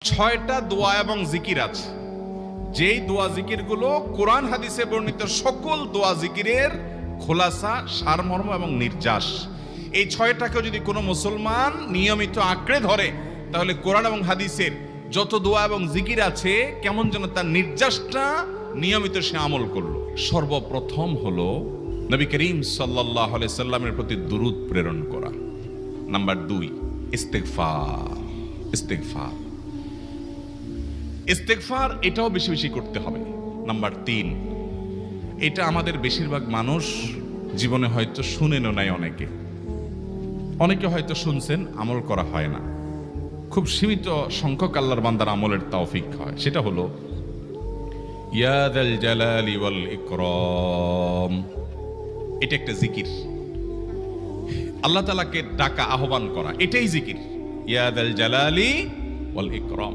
ছয়টা দোয়া এবং জিকির আছে, যেই দোয়া জিকির গুলো কোরআন হাদিসে বর্ণিত সকল দোয়া জিকিরের খোলাসা, সারমর্ম এবং নির্যাস। এই ছয়টাকে যদি কোনো মুসলমান নিয়মিত আঁকড়ে ধরে, তাহলে কোরআন এবং হাদিসের যত দোয়া এবং জিকির আছে কেমন যেন তার নির্যাসটা নিয়মিত সে আমল করলো। সর্বপ্রথম হলো নবী করিম সাল্লাল্লাহু আলাইহি সাল্লামের প্রতি দুরূদ প্রেরণ করা। নাম্বার 2, ইস্তেগফার। ইস্তেগফার ইস্তেগফার এটাও বেশি বেশি করতে হবে। নাম্বার 3, এটা আমাদের বেশিরভাগ মানুষ জীবনে হয়তো শুনেনও নাই, অনেকে হয়তো শুনছেন, আমল করা হয় না। খুব সীমিত সংখ্যক আল্লাহর বান্দার আমলের তৌফিক হয়। সেটা হলো ইয়া যাল জালালি ওয়াল ইকরাম। এটা একটা জিকির, আল্লাহ তাআলাকে ডাকা, আহ্বান করা, এটাই জিকির। ইয়া যাল জালালি ওয়াল ইকরাম।